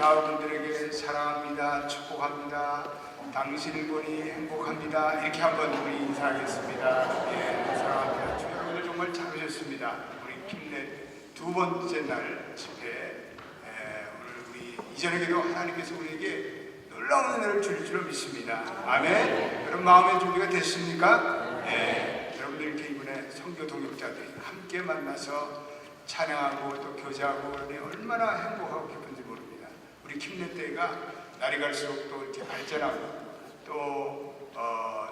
자녀분들에게 사랑합니다, 축복합니다, 당신분이 행복합니다, 이렇게 한번 우리 인사하겠습니다. 예, 사랑합니다. 여러분들 정말 잘하셨습니다. 우리 킴넷 두 번째 날 집회, 오늘 우리 이전에도 하나님께서 우리에게 놀라운 은혜를 주실 줄 믿습니다. 아멘. 여러분 마음의 준비가 됐습니까? 예, 여러분들 이렇게 이번에 선교 동역자들이 함께 만나서 찬양하고 또 교제하고 얼마나 행복하고 기쁜지 모릅니다. 우리 킴넷대회가 날이 갈수록 또 이렇게 발전하고 또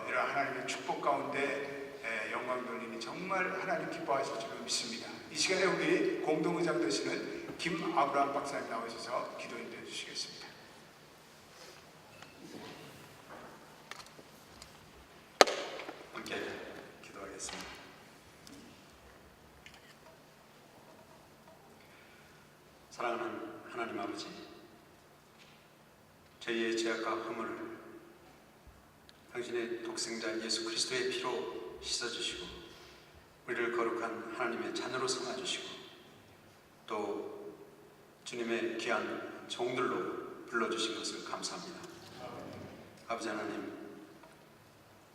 이런 하나님의 축복 가운데 영광 돌리니 정말 하나님 기뻐하실 줄 믿습니다. 이 시간에 우리 공동의장 되시는 김아브라함 박사님 나오셔서 기도 인도해 주시겠습니다. 함께 기도하겠습니다. 사랑하는 하나님 아버지, 저희의 죄악과 허물을 당신의 독생자 예수 그리스도의 피로 씻어주시고 우리를 거룩한 하나님의 자녀로 삼아주시고 또 주님의 귀한 종들로 불러주신 것을 감사합니다. 아버지 하나님,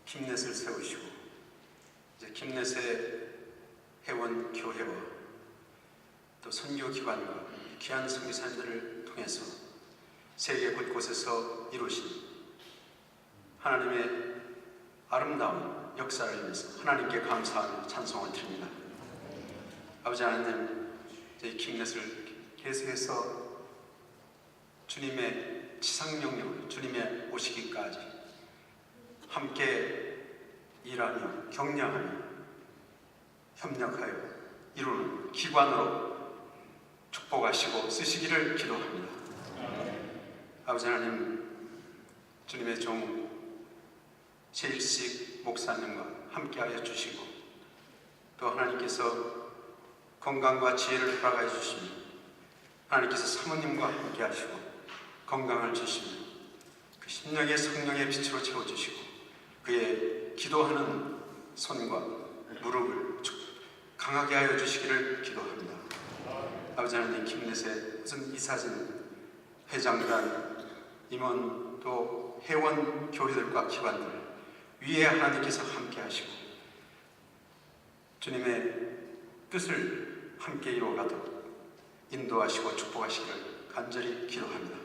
킴넷을 세우시고 이제 킴넷의 회원 교회와 또 선교기관과 귀한 선교사님들을 통해서 세계 곳곳에서 이루신 하나님의 아름다운 역사를 인해서 하나님께 감사하며 찬송을 드립니다. 아버지 하나님, 저희 킴넷을 계속해서 주님의 지상명령, 주님의 오시기까지 함께 일하며 격려하며 협력하여 이루는 기관으로 축복하시고 쓰시기를 기도합니다. 아버지 하나님, 주님의 종 최일식 목사님과 함께하여 주시고 또 하나님께서 건강과 지혜를 허락하여 주시며 하나님께서 사모님과 함께하시고 건강을 주시며 그 심령의 성령의 빛으로 채워주시고 그의 기도하는 손과 무릎을 강하게 하여 주시기를 기도합니다. 아버지 하나님, 킴넷의 무슨 이사진, 회장단, 임원 또 회원 교회들과 기관들 위에 하나님께서 함께 하시고 주님의 뜻을 함께 이루어가도록 인도하시고 축복하시기를 간절히 기도합니다.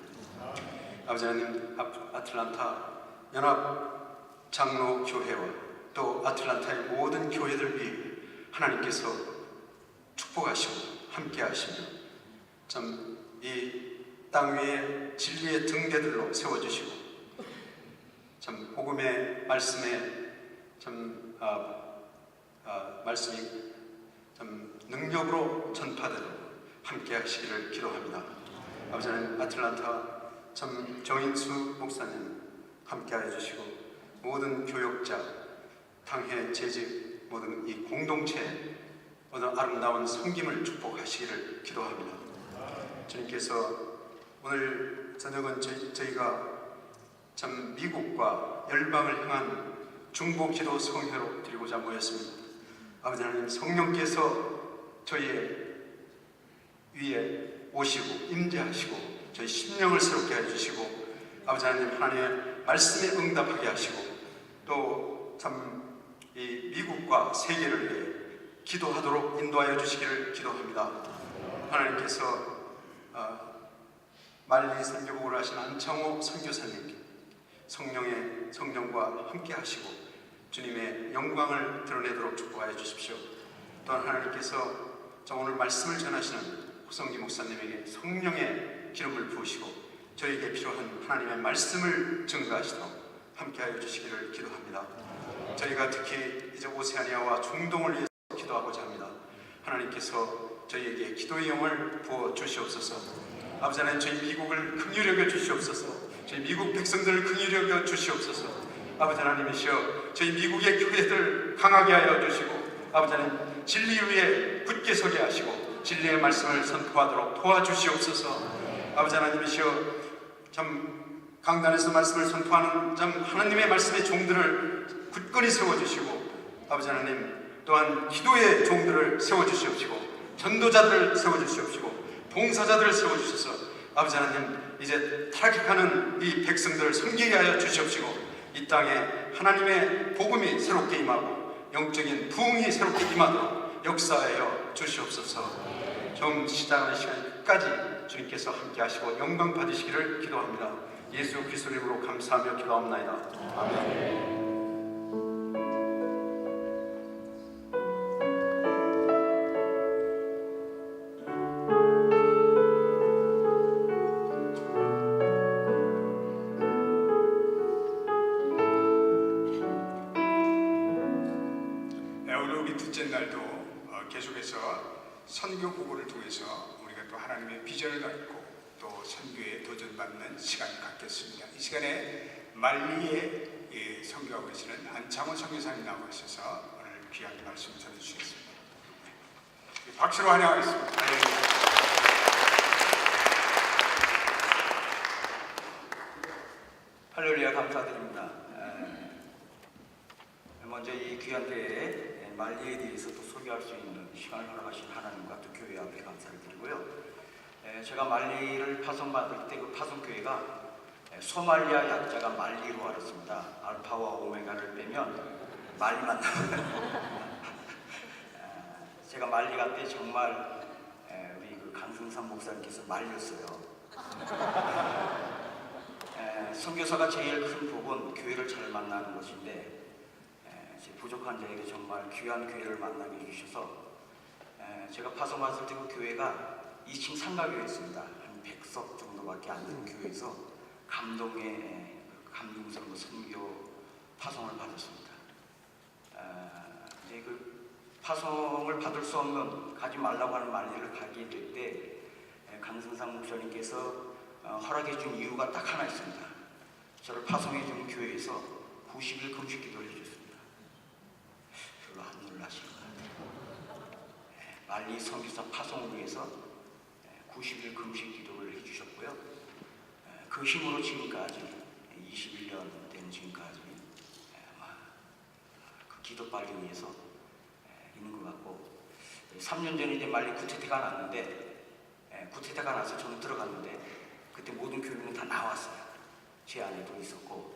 아버지 하나님, 아틀란타 연합 장로 교회와 또 아틀란타의 모든 교회들 위해 하나님께서 축복하시고 함께 하시며 참 이 땅 위에 진리의 등대들로 세워주시고 참 복음의 말씀에 참 말씀이 참 능력으로 전파되도록 함께 하시기를 기도합니다. 아버지 하나님, 아틀란타 참 정인수 목사님 함께하여 주시고 모든 교역자, 당회 재직 모든 이 공동체 어떤 아름다운 섬김을 축복하시기를 기도합니다. 주님께서 오늘 저녁은 저희가 참 미국과 열방을 향한 중보 기도 성회로 드리고자 모였습니다. 아버지 하나님, 성령께서 저희의 위에 오시고 임재하시고 저희 심령을 새롭게 해주시고 아버지 하나님, 하나님의 말씀에 응답하게 하시고 또 참 이 미국과 세계를 위해 기도하도록 인도하여 주시기를 기도합니다. 하나님께서 말리 선교국을 하신 안창호 선교사님께 성령과 함께 하시고 주님의 영광을 드러내도록 축복하여 주십시오. 또한 하나님께서 오늘 말씀을 전하시는 호성기 목사님에게 성령의 기름을 부으시고 저에게 필요한 하나님의 말씀을 증거하시도록 함께하여 주시기를 기도합니다. 저희가 특히 이제 오세아니아와 중동을 위해서 기도하고자 합니다. 하나님께서 저희에게 기도의 영을 부어 주시옵소서. 아버지 하나님, 저희 미국을 긍휼히 여겨 주시옵소서. 저희 미국 백성들을 긍휼히 여겨 주시옵소서. 아버지 하나님이시여, 저희 미국의 교회들 강하게 하여 주시고 아버지 하나님, 진리 위에 굳게 서게 하시고 진리의 말씀을 선포하도록 도와주시옵소서. 아버지 하나님이시여, 참 강단에서 말씀을 선포하는 참 하나님의 말씀의 종들을 굳건히 세워주시고 아버지 하나님, 또한 기도의 종들을 세워주시옵시고 전도자들을 세워주시옵시고 봉사자들을 세워주셔서 아버지 하나님, 이제 타락해가는 이 백성들을 섬기게 하여 주시옵시고 이 땅에 하나님의 복음이 새롭게 임하고 영적인 부흥이 새롭게 임하도록 역사하여 주시옵소서. 좀 시작하는 시간 끝까지 주님께서 함께 하시고 영광 받으시기를 기도합니다. 예수 그리스도 이름으로 감사하며 기도합나이다. 아멘. 계속해서 선교 보고를 통해서 우리가 또 하나님의 비전을 갖고 또 선교에 도전받는 시간을 갖겠습니다. 이 시간에 말리에 선교하고 계시는 안창호 선교사님 나와 있어서 오늘 귀한 말씀 전해주시겠습니다. 박수로 환영하겠습니다. 할렐루야, 감사드립니다. 먼저 이 귀한 때에 말리에 대해서 또 소개할 수 있는 시간을 허락하신 하나님과 또 교회 앞에 감사를 드리고요. 제가 말리를 파송받을 때 그 파송교회가 소말리아 약자가 말리로 알았습니다. 알파와 오메가를 빼면 말리만 나와요. 제가 말리 갈 때 정말 우리 그 강승삼 목사님께서 말렸어요. 선교사가 제일 큰 복은 교회를 잘 만나는 것인데 부족한 자에게 정말 귀한 교회를 만나게 해주셔서 제가 파송왔을 때 그 교회가 2층 상가교회였습니다. 한 100석 정도밖에 안 되는 교회에서 감동의 감동스러운 선교 파송을 받았습니다. 이제 그 파송을 받을 수 없는 가지 말라고 하는 말리를 가게 될 때 강승상 목사님께서 허락해 준 이유가 딱 하나 있습니다. 저를 파송해 준 교회에서 90일 금식 기도를 해줬습니다. 별로 안 놀라신 것 같아요. 말리 선교사 파송을 위해서 90일 금식 기도를 해주셨고요. 그 힘으로 지금까지 21년 된 지금까지 아마 그 기도빨리 위해서 있는 것 같고 3년 전에 이제 말리 구태타가 났는데 구태타가 나서 저는 들어갔는데 그때 모든 교인은 다 나왔어요. 제 안에도 있었고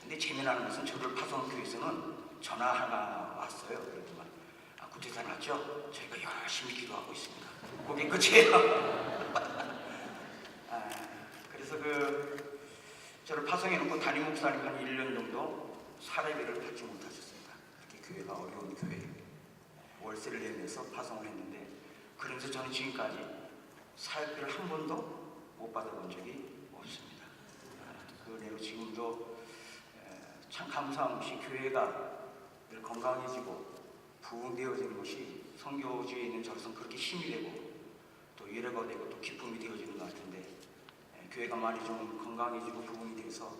근데 재미나는 것은 저를 파송한 교회에서는 전화 하나 왔어요. 그랬더니 구태타 났죠? 저희가 열심히 기도하고 있습니다. 그게 끝이에요. 저를 파송해놓고 담임 목사님 한 1년 정도 사례비를 받지 못하셨습니다. 특히 교회가 어려운 교회, 월세를 내면서 파송을 했는데, 그러면서 저는 지금까지 사례비를 한 번도 못 받아본 적이 없습니다. 그 내로 지금도 참 감사한 것이 교회가 늘 건강해지고 부흥되어지는 것이 선교지에 있는 저로서는 그렇게 힘이 되고 또 위로가 되고 또 기쁨이 되어지는 것 같은데, 교회가 많이 좀 건강해지고 부흥이 돼서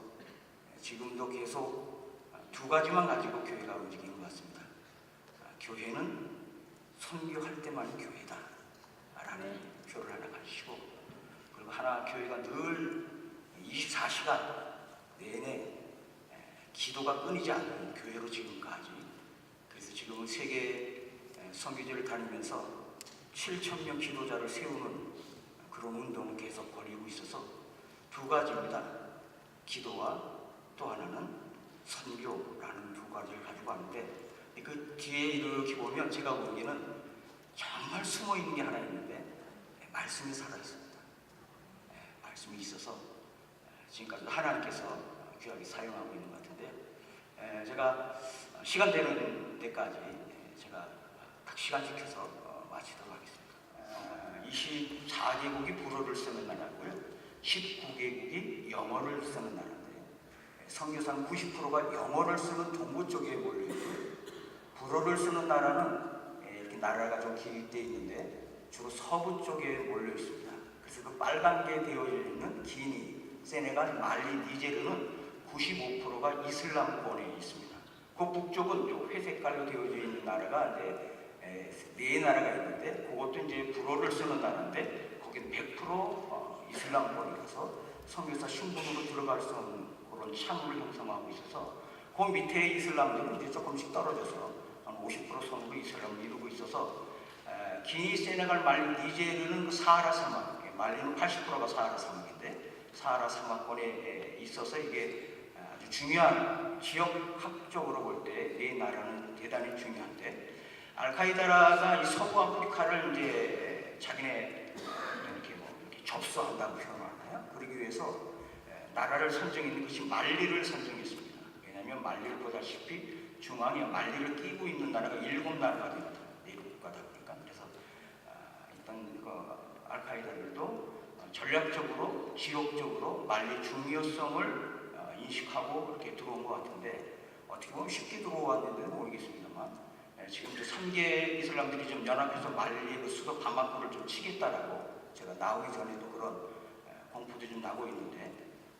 지금도 계속 두 가지만 가지고 교회가 움직이는 것 같습니다. 교회는 선교할 때만이 교회다 라는 표를 하나 가지시고, 그리고 하나 교회가 늘 24시간 내내 기도가 끊이지 않는 교회로 지금까지, 그래서 지금은 세계 선교지를 다니면서 7,000명 기도자를 세우는 그런 운동을 계속 벌이고 있어서 두 가지입니다. 기도와 또 하나는 선교라는 두 가지를 가지고 왔는데, 그 뒤에 이렇게 보면 제가 보기에는 정말 숨어 있는 게 하나 있는데 말씀이 살아 있습니다. 말씀이 있어서 지금까지 하나님께서 귀하게 사용하고 있는 것 같은데, 제가 시간 되는 데까지 제가 딱 시간 지켜서 마치도록 하겠습니다. 24개국이 불어를 쓰는 나라고요, 19개국이 영어를 쓰는 나라인데, 선교사는 90%가 영어를 쓰는 동부 쪽에 몰려 있고요. 불어를 쓰는 나라는 이렇게 나라가 좀 기획되어 있는데 주로 서부 쪽에 몰려 있습니다. 그래서 그 빨간게 되어 있는 기니, 세네갈, 말리, 니제르는 95%가 이슬람권에 있습니다. 그 북쪽은 회색깔로 되어져 있는 나라가 이제 네 나라가 있는데, 그것도 이제 불어를 쓰는 나라인데 거기는 100% 이슬람권이라서 선교사 신분으로 들어갈 수 없는 그런 창을 형성하고 있어서, 그 밑에 이슬람들은 이제 조금씩 떨어져서 한 50% 선으로 이슬람을 이루고 있어서, 기니, 세네갈, 말리, 니제르는 그 사하라 사막, 말리는 80%가 사하라 사막인데 사하라 사막권에 있어서 이게 아주 중요한 지역학적으로 볼 때 네 나라는 대단히 중요한데, 알카이다가 이 서부 아프리카를 이제 자기네 이렇게 접수한다고 표현하나요? 그러기 위해서 나라를 선정했는 것이 말리를 선정했습니다. 왜냐하면 말리를 보다시피 중앙에 말리를 끼고 있는 나라가 7나라가 됩니다. 내륙국가다 보니까. 그래서 일단 그 알카이다들도 전략적으로 지역적으로 말리 중요성을 인식하고 이렇게 들어온 것 같은데, 어떻게 보면 쉽게 들어왔는지는 모르겠습니다만, 지금 3개 이슬람들이 좀 연합해서 말리 그 수도 바마코를 좀 치겠다라고 제가 나오기 전에도 그런 공포도 좀 나고 있는데,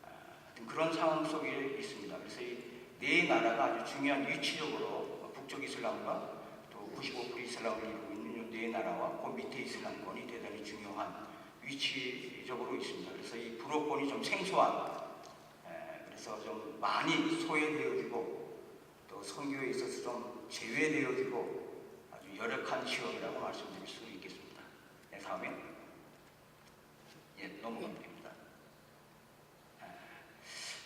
하여튼 그런 상황 속에 있습니다. 그래서 이 네 나라가 아주 중요한 위치적으로 북쪽 이슬람과 또 95% 이슬람을 이루고 있는 네 나라와 그 밑에 이슬람권이 대단히 중요한 위치적으로 있습니다. 그래서 이 불어권이 좀 생소한, 그래서 좀 많이 소외되어지고 또 선교에 있어서 좀 제외되어지고 아주 열악한 지역이라고 말씀드릴 수 있겠습니다. 다음에 넘어가면 됩니다.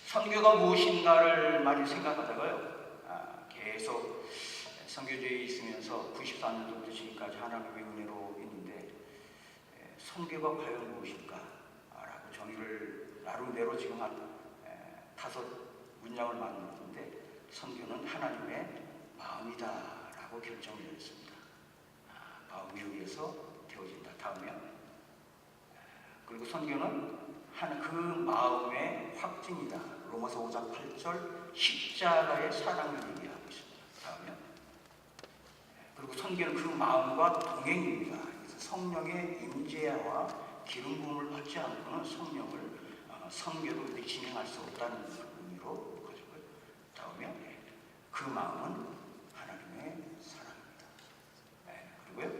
선교가 무엇인가를 많이 생각하다가요, 계속 선교지에 있으면서 94년도부터 지금까지 하나님의 은혜로 있는데, 선교가 과연 무엇일까? 라고 정의를 나름대로 지금 한 5문장을 만들었는데, 선교는 하나님의 마음이다 라고 결정을 내렸습니다. 마음에 의해서 되어진다. 다음에 그리고 선교는 그 마음의 확증이다. 로마서 5장 8절 십자가의 사랑을 얘기하고 있습니다. 다음에 그리고 선교는 그 마음과 동행입니다. 그래서 성령의 임재와 기름 부음을 받지 않고는 선교를 진행할 수 없다는 의미로 가지고요. 다음에 그 마음은 하나님의 사랑입니다. 그리고요,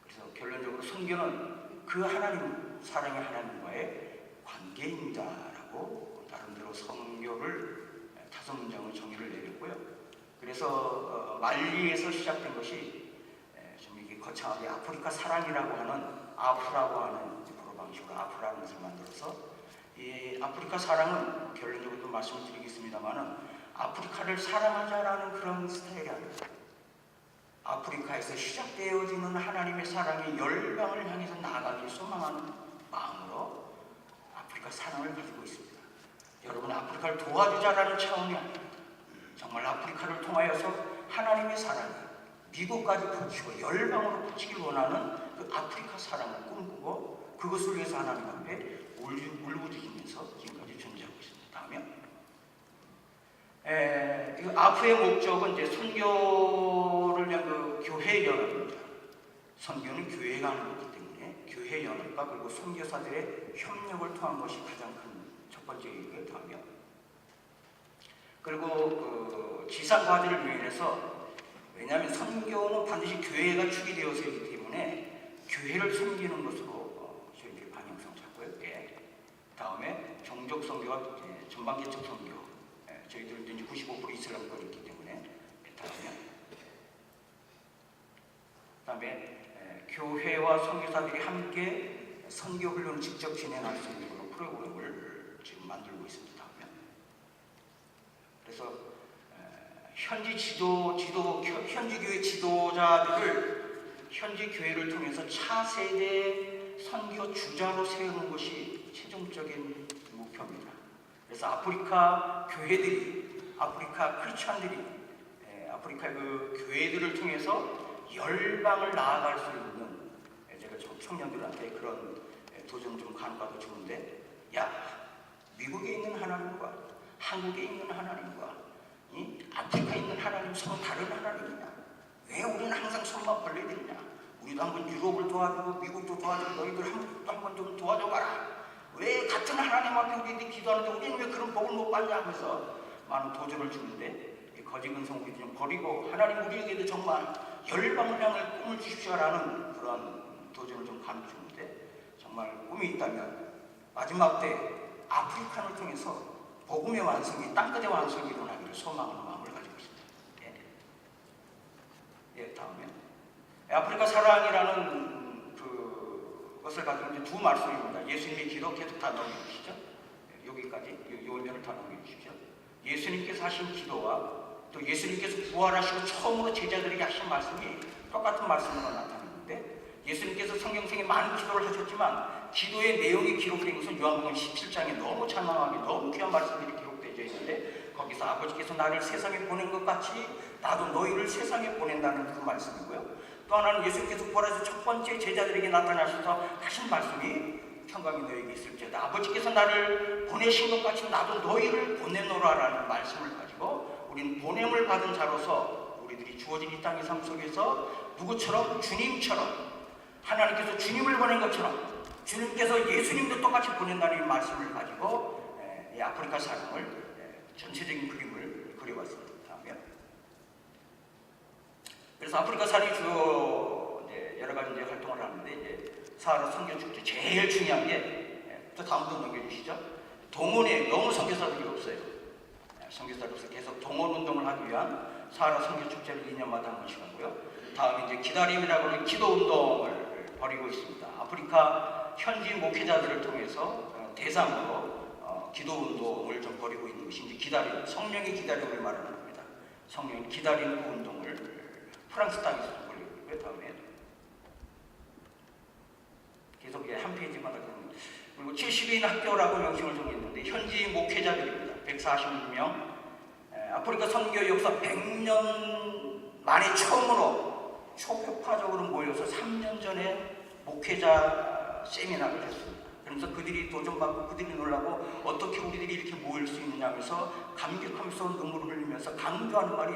그래서 결론적으로 선교는 그 하나님, 사랑의 하나님과의 관계입니다라고 나름대로 선교를 5문장을 정의를 내렸고요. 그래서 말리에서 시작된 것이 좀 이게 거창하게 아프리카 사랑이라고 하는, 아프라고 하는 불어 방식으로 아프라는 것을 만들어서, 이 아프리카 사랑은 결론적으로 말씀을 드리겠습니다만은 아프리카를 사랑하자라는 그런 스타일이 아닙니다. 아프리카에서 시작되어지는 하나님의 사랑이 열방을 향해서 나아가길 소망하는 마음으로 아프리카 사랑을 가지고 있습니다. 여러분, 아프리카를 도와주자라는 차원이 아닙니다. 정말 아프리카를 통하여서 하나님의 사랑이 미국까지 퍼지고 열방으로 퍼지길 원하는 그 아프리카 사랑을 꿈꾸고 그것을 위해서 하나님 앞에 울부짖으면서 지금까지 존재하고 있습니다. 다음에 이 아프의 목적은 이제 선교를 위한 그 교회 연합입니다. 선교는 교회가 하는 거기 때문에 교회 연합과 그리고 선교사들의 협력을 통한 것이 가장 큰 첫 번째 이유고요. 다음에 그리고 그 지상 과제를 위해서, 왜냐하면 선교는 반드시 교회가 축이 되어서이기 때문에 교회를 섬기는 것으로 저희들이 방향성을 잡고요. 예. 다음에 종족 선교와 전방개척 선교. 예. 저희들은 이제 95% 이슬람권이 있기 때문에. 다음에 교회와 선교사들이 함께 선교 훈련을 직접 진행할 수 있는 그런 프로그램을 지금 만들고 있습니다. 다음에 그래서 현지 교회 지도자들을 현지 교회를 통해서 차세대 선교 주자로 세우는 것이 최종적인 목표입니다. 그래서 아프리카 교회들이, 아프리카 크리스찬들이 아프리카 그 교회들을 통해서 열방을 나아갈 수 있는, 제가 청년들한테 그런 도전 좀 간과도 좋은데, 야, 미국에 있는 하나님과 한국에 있는 하나님과 아프리카에 있는 하나님 서로 다른 하나님이냐? 왜 우리는 항상 손만 벌려드리냐? 우리도 한번 유럽을 도와주고 미국도 도와주고 너희들 한국도 한번 좀 도와줘봐라. 왜 같은 하나님 앞에 우리들이 기도하는데 우리는 왜 그런 복을 못 받냐 하면서 많은 도전을 주는데, 거짓근성 우리 좀 버리고 하나님 우리에게도 정말 열방을 향할 꿈을 주십시오라는 그런 도전을 좀 가르치는데, 정말 꿈이 있다면 마지막 때 아프리카를 통해서 복음의 완성이, 땅끝의 완성이 일어나기를 소망하는 마음을 가지고 있습니다. 예, 다음에 아프리카 사랑이라는 그것을 가지고 이제 두 말씀입니다. 예수님의 기도 계속 다 넘겨주시죠. 여기까지 요면을 다 넘겨주시죠. 예수님께서 하신 기도와 또 예수님께서 부활하시고 처음으로 제자들에게 하신 말씀이 똑같은 말씀으로 나타났는데, 예수님께서 성경책에 많은 기도를 하셨지만 기도의 내용이 기록된 것은 요한복음 17장에 너무 장황하게 너무 귀한 말씀들이 기록되어 있는데, 거기서 아버지께서 나를 세상에 보낸 것 같이 나도 너희를 세상에 보낸다는 그 말씀이고요. 또 하나는 예수님께서 부활해서 첫 번째 제자들에게 나타나셔서 하신 말씀이 평강이 너희에게 있을지어다. 아버지께서 나를 보내신 것 같이 나도 너희를 보내노라라는 말씀을 가지고 우리는 보냄을 받은 자로서 우리들이 주어진 이 땅의 삶 속에서 누구처럼, 주님처럼, 하나님께서 주님을 보낸 것처럼 주님께서 예수님도 똑같이 보낸다는 이 말씀을 가지고 이 아프리카 사랑을 전체적인 그림을 그려봤습니다. 다음에 그래서 아프리카 사랑이 주로 여러 가지 활동을 하는데, 이제 사하라 선교 축제 제일 중요한 게, 또 다음 분 넘겨주시죠. 동원에 너무 선교사들이 없어요. 선교사들이 없어서 계속 동원 운동을 하기 위한 사하라 선교 축제를 2년마다 한 번씩 하고요. 다음에 이제 기다림이라고 하는 기도 운동을 벌이고 있습니다. 아프리카 현지 목회자들을 통해서 대상으로 기도 운동을 좀 벌이고 있는 것이 이제 기다림, 성령의 기다림을 말하는 겁니다. 성령의 기다림 운동을 프랑스 땅에서 좀 벌이고 있고요. 다음에 계속 한 페이지마다 그리고 70인 학교라고 명칭을 정했는데 현지 목회자들입니다. 146명. 아프리카 선교 역사 100년 만에 처음으로 초격파적으로 모여서 3년 전에 목회자 세미나를 했습니다. 그러면서 그들이 도전받고 그들이 놀라고 어떻게 우리들이 이렇게 모일 수 있느냐 하면서 감격하면서 눈물을 흘리면서 강조하는 말이,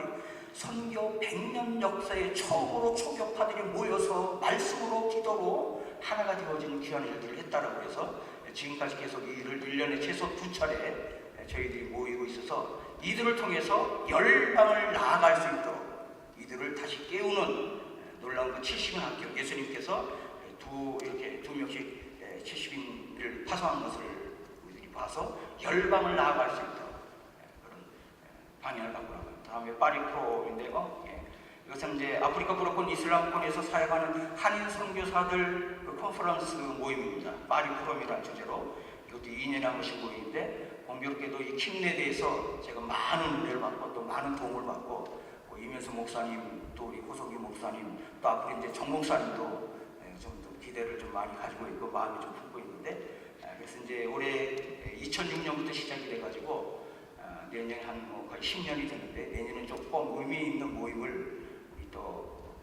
선교 100년 역사에 처음으로 초격파들이 모여서 말씀으로 기도로 하나가 되어지는 귀한 일들을 했다라고 해서 지금까지 계속 이 일을 1년에 최소 2차례 저희들이 모이고 있어서 이들을 통해서 열방을 나아갈 수 있도록 이들을 다시 깨우는 놀라운 그 70인 학교, 예수님께서 이렇게 두 명씩 70인을 파송한 것을 우리들이 봐서 열방을 나아갈 수 있도록 그런 방향을 바꾸는 겁니다. 다음에 파리 프로인데요. 이것은 이제 아프리카 브로콘 이슬람권에서 사역하는 한인 선교사들 컨퍼런스 모임입니다. 파리 프롬이라는 주제로 이것도 2년에 한 번씩 모이는데, 공교롭게도 이 킴에 대해서 제가 많은 은혜를 받고 또 많은 도움을 받고, 이면수 목사님, 또 우리 호석이 목사님, 또 앞으로 이제 정 목사님도 좀 기대를 좀 많이 가지고 있고 마음이 좀 품고 있는데, 그래서 이제 올해 2006년부터 시작이 돼가지고 내년에 한 거의 10년이 되는데 내년은 조금 의미 있는 모임을 우리 또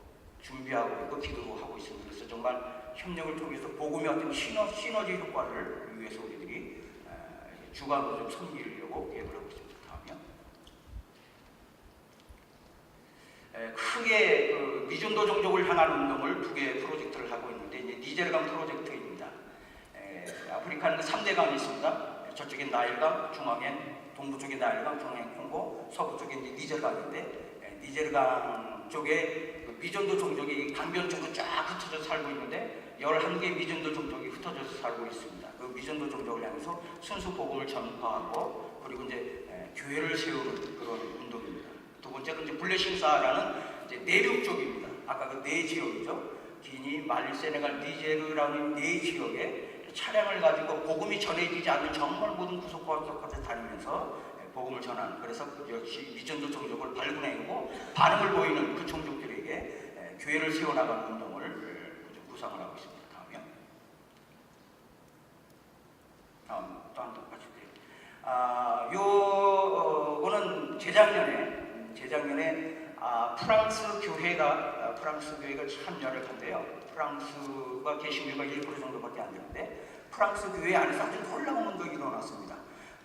준비하고 있고 기도도 하고 있습니다. 그래서 정말 협력을 통해서 복음의 어떤 시너지 효과를 위해서 우리들이 주관으로 좀 섬기려고 계획을 하고 있습니다. 다음이요. 크게 그 미전도 종족을 향한 운동을 두 개의 프로젝트를 하고 있는데 이제 니제르강 프로젝트입니다. 아프리카는 3대 강이 있습니다. 저쪽엔 나일강, 중앙엔 동부 쪽에 나일강, 중앙엔 콩고, 서부 쪽에 이제 니제르강인데 니제르강 쪽에 미전도 종족이 강변 쪽으로 쫙 흩어져 살고 있는데 11개 미전도 종족이 흩어져서 살고 있습니다. 그 미전도 종족을 향해서 순수 복음을 전파하고 그리고 이제 교회를 세우는 그런 운동입니다. 두 번째는 이제 블레싱사라는 이제 내륙 쪽입니다. 아까 그 네 지역이죠. 기니, 말리, 세네갈, 니제르라는 네 지역에 차량을 가지고 복음이 전해지지 않는 정말 모든 구석구석까지 다니면서 복음을 전하는, 그래서 역시 미전도 종족을 발굴해내고 반응을 보이는 그 종족들에게 교회를 세워나가는 운동을 구상을 하고 있습니다. 다음이요. 또 한 번 봐주세요. 요거는 재작년에 프랑스 교회가 참 열악한데요. 프랑스가 개신교가 1% 정도밖에 안 되는데 프랑스 교회 안에서 아주 놀라운 운동이 일어났습니다.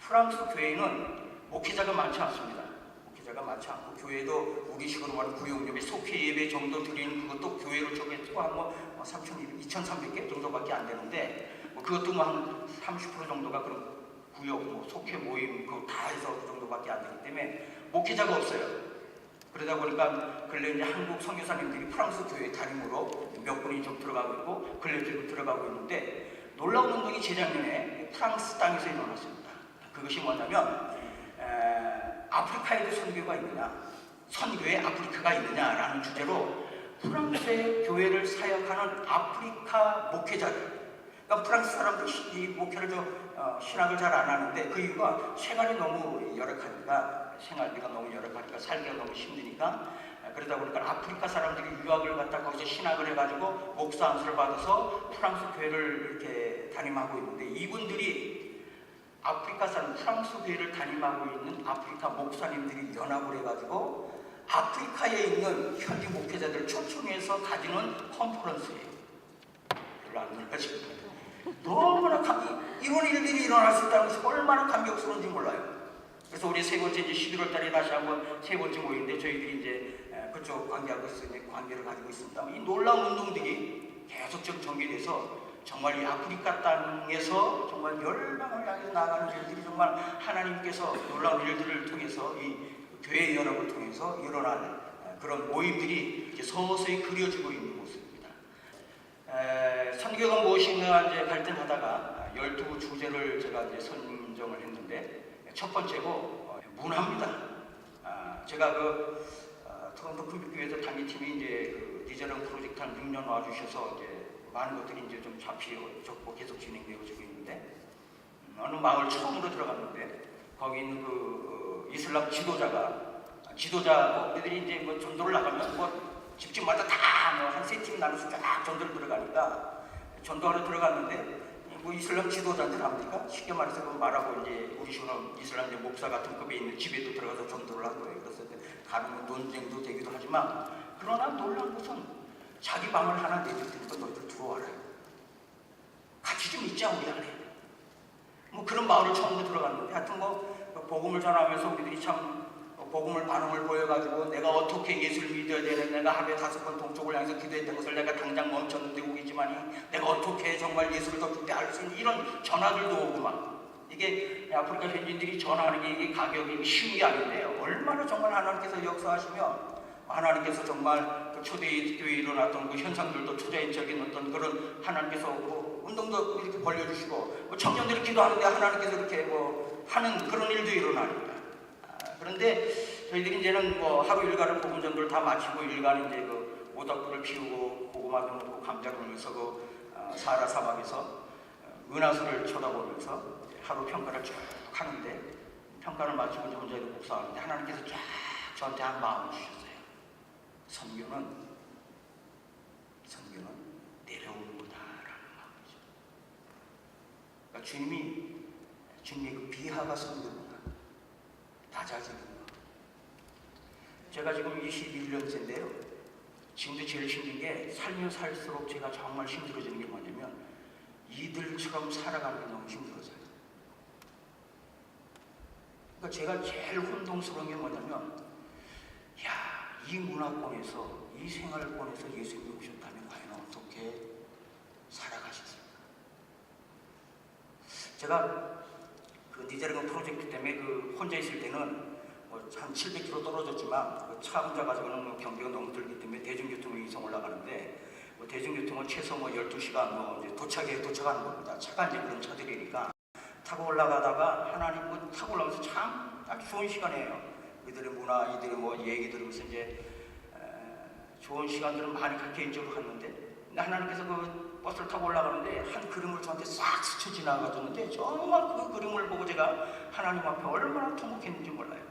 프랑스 교회는 목회자가 많지 않습니다. 목회자가 많지 않고 교회도 우리식으로 말하는 구역예배, 속회 예배 정도 드리는 그것도 교회로 쪼개고 한 2,300개 정도밖에 안 되는데 그것도 한 30% 정도가 그런 구역, 속회 모임 그거 다 해서 그 정도밖에 안 되기 때문에 목회자가 없어요. 그러다 보니까 근래 이제 한국 선교사님들이 프랑스 교회 담임으로 몇 분이 좀 들어가고 있고 근래 좀 들어가고 있는데 놀라운 운동이 재작년에 프랑스 땅에서 일어났습니다. 그것이 뭐냐면 아프리카에도 선교가 있느냐, 선교에 아프리카가 있느냐라는 주제로 프랑스의 교회를 사역하는 아프리카 목회자들, 그러니까 프랑스 사람들이 이 목회를 신학을 잘 안 하는데 그 이유가 생활이 너무 열악하니까, 생활비가 너무 열악하니까 살기가 너무 힘드니까 그러다 보니까 아프리카 사람들이 유학을 갔다 거기서 신학을 해가지고 목사 안수를 받아서 프랑스 교회를 이렇게 담임하고 있는데 이분들이 아프리카 사람 프랑스 교회를 담임하고 있는 아프리카 목사님들이 연합을 해가지고 아프리카에 있는 현지 목회자들을 초청해서 가지는 컨퍼런스예요. 별로 안 놀라십니다. 너무나 이런 일들이 일어날 수 있다는 것이 얼마나 감격스러운지 몰라요. 그래서 우리 세 번째 이제 11월 달에 다시 한번 세 번째 모임인데 저희들이 이제 그쪽 관계하고 관계를 가지고 있습니다. 이 놀라운 운동들이 계속적 전개돼서 정말 이 아프리카 땅에서 정말 열방을 향해서 나아가는 일들이 정말 하나님께서 놀라운 일들을 통해서 이 교회 연합을 통해서 일어나는 그런 모임들이 이제 서서히 그려지고 있는 모습입니다. 선교가 무엇인가 이제 갈등하다가 12주제를 제가 이제 선정을 했는데 첫 번째고 문화입니다. 제가 토론토 큰빛교회에서 단기팀이 이제 니제르강 프로젝트 한 6년 와주셔서 이제 많은 것들이 이제 좀 잡히고 계속 진행되어지고 있는데 어느 마을 처음으로 들어갔는데 거기 있는 그 이슬람 지도자 우리들이 이제 뭐 전도를 나가면 집집마다 다 한 세 팀 나눠서 쫙 전도를 들어가니까 전도하러 들어갔는데 뭐 이슬람 지도자들 압니까? 쉽게 말해서 그 말하고 이제 우리 식으로 이슬람 목사 같은 급에 있는 집에도 들어가서 전도를 한 거예요. 그래서 가는 논쟁도 되기도 하지만 그러나 놀라운 것은 자기 방을 하나 내줄 테니까 너희들 들어와라. 같이 좀 있자 우리 안에. 뭐 그런 마을을 처음으로 들어갔는데 하여튼 복음을 전하면서 우리들이 참 복음을 반응을 보여가지고 내가 어떻게 예수를 믿어야 되는, 내가 하루에 5번 동쪽을 향해서 기도했던 것을 내가 당장 멈췄는데 오겠지만이 내가 어떻게 정말 예수를 더 깊게 알 수 있는 이런 전화들도 오고 막 이게 아프리카 현지인들이 전화하는 게 이게 가격이 쉬운 게 아닌데요. 얼마나 정말 하나님께서 역사하시며 하나님께서 정말 그 초대교회에 일어났던 그 현상들도 초자연적인 어떤 그런 하나님께서 운동도 이렇게 벌려주시고 청년들이 기도하는데 하나님께서 이렇게 하는 그런 일도 일어납니다. 그런데 저희들이 이제는 하루 일과를 복음 전도를 다 마치고 일과는 이제 모닥불을 피우고 고구마도 먹고 감자를 먹으면서 사하라 사막에서 은하수를 쳐다보면서 하루 평가를 쭉 하는데 평가를 마치고 이제 혼자 목사하는데 하나님께서 쫙 저한테 한 마음을 주셨어요. 선교는 내려오는 거다라는 마음이죠. 그러니까 주님의 그 비하가 선교구나, 낮아지는 거. 제가 지금 21년째인데요. 지금도 제일 힘든 게 살면 살수록 제가 정말 힘들어지는 게 뭐냐면 이들처럼 살아가는 게 너무 힘들어져요. 그러니까 제가 제일 혼동스러운 게 뭐냐면 이 문화권에서 이 생활권에서 예수님이 오셨다면 과연 어떻게 살아가셨을까? 제가 그 니자르간 프로젝트 때문에 혼자 있을 때는 한 700km 떨어졌지만 차 혼자 가지고는 경비가 너무 들기 때문에 대중교통을 이상 올라가는데 대중교통은 최소 12시간 이제 도착하는 겁니다. 차가 이제 그런 차들이니까 타고 올라가다가 하나님 타고 올라가면서 참 아주 좋은 시간이에요. 이들의 문화, 이들의 얘기 들으면서 이제 좋은 시간들은 많이 개인적으로 갔는데, 근데 하나님께서 그 버스를 타고 올라가는데 한 그림을 저한테 싹 스쳐 지나가줬는데 정말 그 그림을 보고 제가 하나님 앞에 얼마나 통곡했는지 몰라요.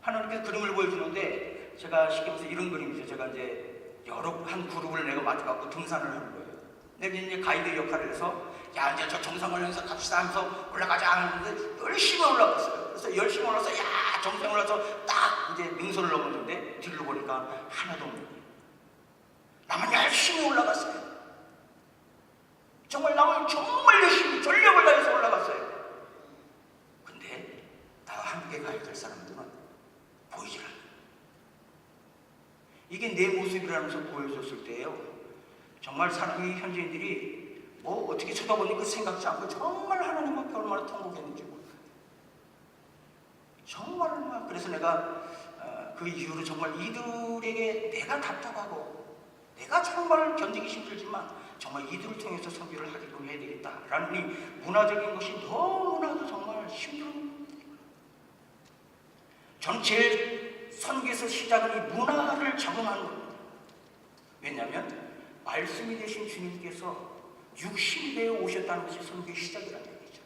하나님께서 그림을 보여주는데 제가 쉽게 말해서 이런 그림이죠. 제가 이제 한 그룹을 내가 맡아갖고 등산을 하는 거예요. 내가 이제 가이드 역할을 해서 이제 저 정상을 향해서 갑시다 하면서 올라가자 하는데 열심히 올라갔어요. 그래서 열심히 올라서 정상에 올라서 딱 이제 능선을 넘었는데 뒤를 보니까 하나도 없는 거예요. 나만 열심히 올라갔어요. 나만 정말 열심히 전력을 다해서 올라갔어요. 근데 나와 함께 가야 될 사람들은 보이질 않아요. 이게 내 모습이라면서 보여줬을 때예요. 정말 사람이 현지인들이 어떻게 쳐다보니 그 생각지 않고 정말 하나님 앞에 얼마나 통곡했는지 몰라요. 정말 그래서 내가 그 이후로 정말 이들에게 내가 답답하고 내가 정말 견디기 힘들지만 정말 이들을 통해서 선교를 하기로 해야 되겠다라는 이 문화적인 것이 너무나도 정말 힘든. 저는 제일 선교에서 시작은 이 문화를 적응하는 겁니다. 왜냐하면 말씀이 되신 주님께서 육신이 되어 오셨다는 것이 선교의 시작이라는 얘기죠.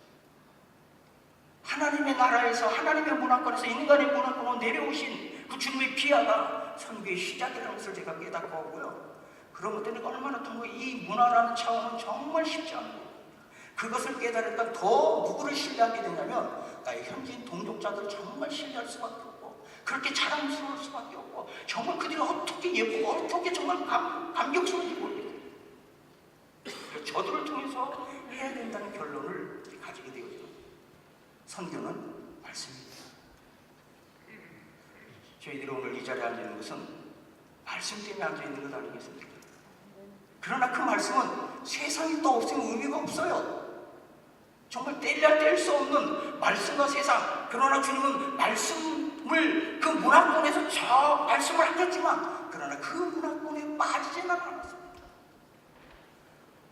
하나님의 나라에서 하나님의 문화권에서 인간의 문화권으로 내려오신 그 주님의 비하가 선교의 시작이라는 것을 제가 깨닫고 오고요. 그런 것 때문에 얼마나 이 문화라는 차원은 정말 쉽지 않은 거예요. 그것을 깨달으니까 더 누구를 신뢰하게 되냐면 나의 현지인 동족자들 정말 신뢰할 수밖에 없고 그렇게 자랑스러울 수밖에 없고 정말 그들이 어떻게 예쁘고 어떻게 정말 감격스러운지 모르겠어요. 저들을 통해서 해야 된다는 결론을 가지게 되었죠. 선교는 말씀입니다. 저희들이 오늘 이 자리에 앉아있는 것은 말씀 때문에 앉아있는 것 아니겠습니까? 그러나 그 말씀은 세상이 또 없으면 의미가 없어요. 정말 뗄 수 없는 말씀과 세상. 그러나 주님은 말씀을 그 문화권에서 저 말씀을 하셨지만 그러나 그 문화권에 빠지지는 않았습니다.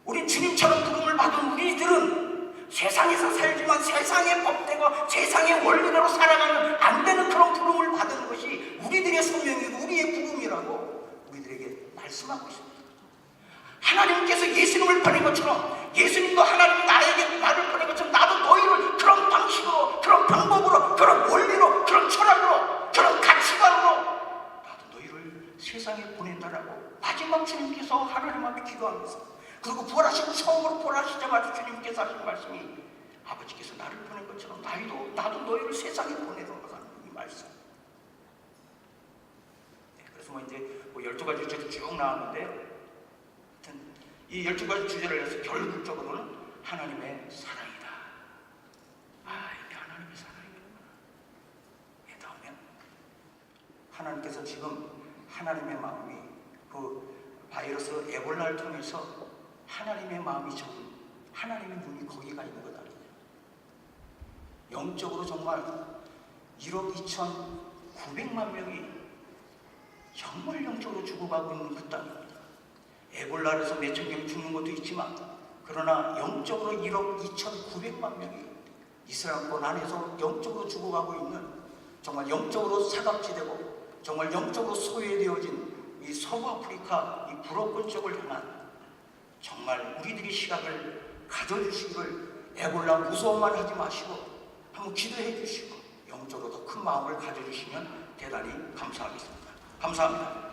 우리 주님처럼 부름을 받은 우리들은 세상에서 살지만 세상의 법대로 세상의 원리대로 살아가면 안 되는 그런 부름을 받은 것이 우리들의 소명이고 우리의 부름이라고 우리들에게 말씀하고 있습니다. 하나님께서 예수님을 보낸 것처럼 예수님도 하나님이 나에게 나를 보낸 것처럼 나도 너희를 그런 방식으로 그런 방법으로 그런 원리로 그런 철학으로 그런 가치관으로 나도 너희를 세상에 보낸다라고 마지막 주님께서 하나님 앞에 기도하면서 그리고 부활하시고 처음으로 부활하시자마자 주님께서 하신 말씀이 아버지께서 나를 보낸 것처럼 나도 너희를 세상에 보내도록 하는 이 말씀. 그래서 이제 12가지 주제도 쭉 나왔는데요. 이 12가지 주제를 해서 결국적으로는 하나님의 사랑이다. 이게 하나님의 사랑이구나. 다음에 하나님께서 지금 하나님의 마음이 그 바이러스 에볼라를 통해서 하나님의 마음이 지금 하나님의 눈이 거기가 있는 것 아니냐. 영적으로 정말 1억 2,900만 명이 정말 영적으로 죽어가고 있는 그 땅입니다. 에볼라에서 몇천 명이 죽는 것도 있지만 그러나 영적으로 1억 2,900만 명이 이스라엘권 안에서 영적으로 죽어가고 있는 정말 영적으로 사각지대고 정말 영적으로 소외되어진 이 서부아프리카 이 불어권 쪽을 향한 정말 우리들이 시각을 가져주시기를 에볼라 무서워만 하지 마시고 한번 기도해 주시고 영적으로 더 큰 마음을 가져주시면 대단히 감사하겠습니다. 감사합니다.